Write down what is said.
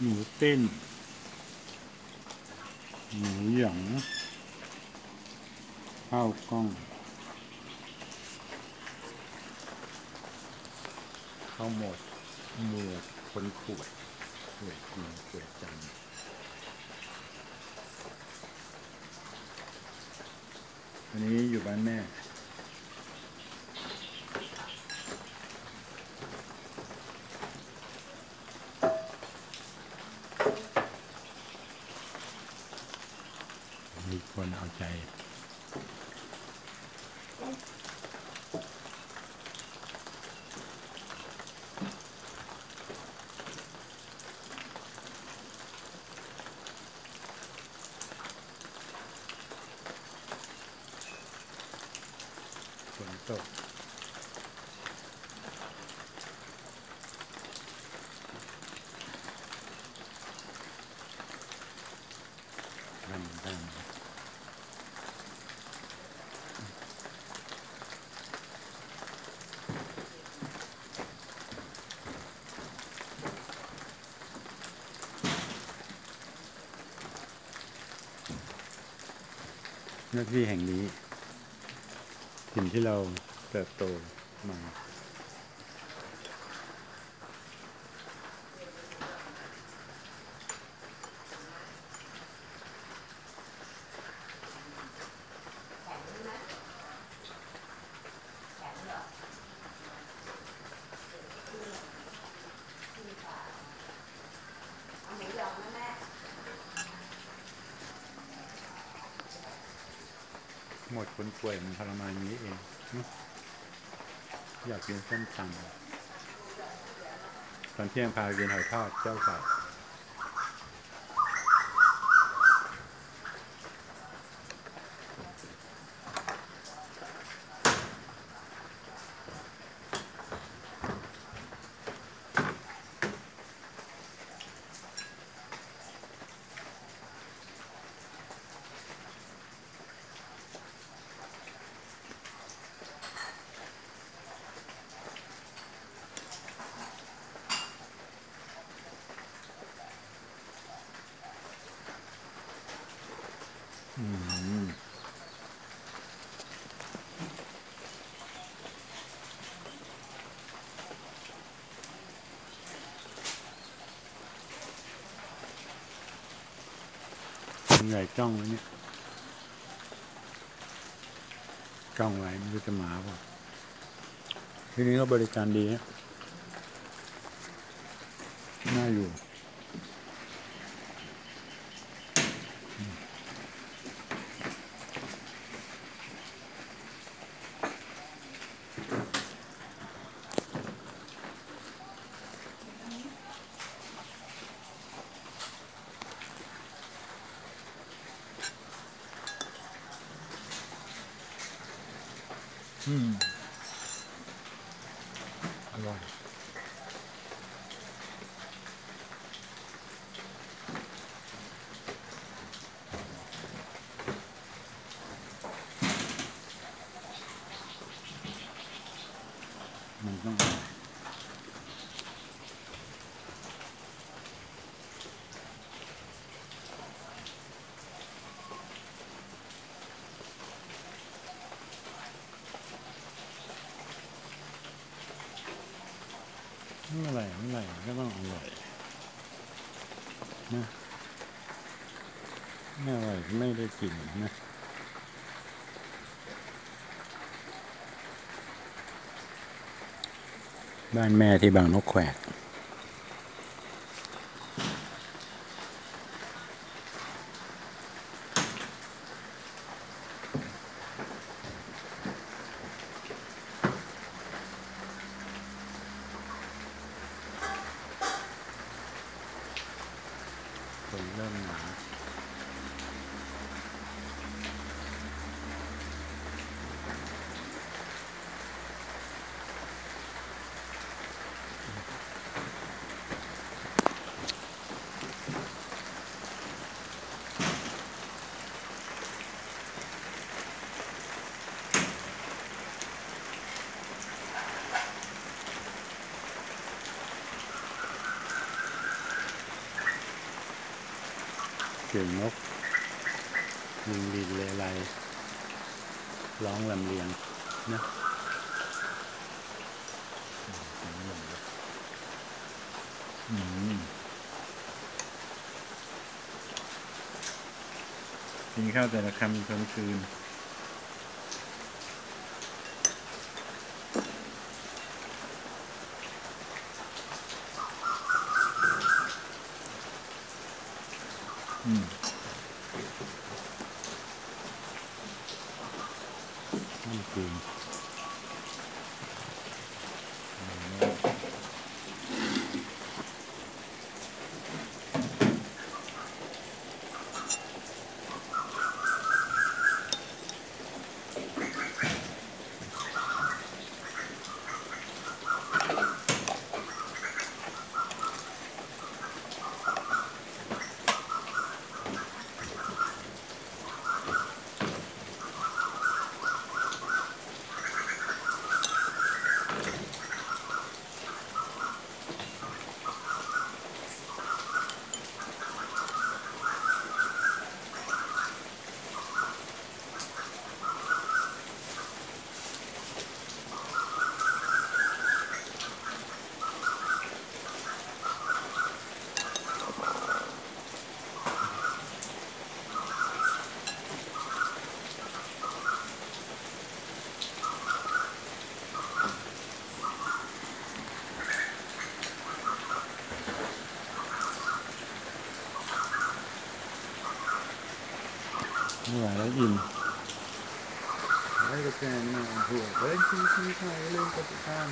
หมูเต้นหมูหยองข้าวกล้องข้าวหมกหมูคนขวดขวดจริงขวดจังอันนี้อยู่บ้านแม่มีคนเอาใจฝนตกดังหน้าที่แห่งนี้ถิ่นที่เราเติบโตมาหมดคนป่วยมันทรมานนี้เองอยากกินส้มตำตอนเที่ยงพากินหอยทอดเจ้าเก่าเหนื่อยจ้องไว้เนี่ยจ้องไว้ไม่รู้จะมาเปล่าทีนี้เขาบริการดีน่าอยู่อร่อยมันต้องไม่อะไรก็ต้องอร่อยนะไม่อร่อยไม่ได้กินนะบ้านแม่ที่บางนกแขวกคนเริ่มหนา สียงนกยิงดีเลไลร้องลำเลียงนะกินข้าวแต่ละคำกลางคืนน้ำคืนไม่ไหวแล้วอิ่มไอ้กระแสมาหัวเล่นชี้ไทยเล่นกระตุ้น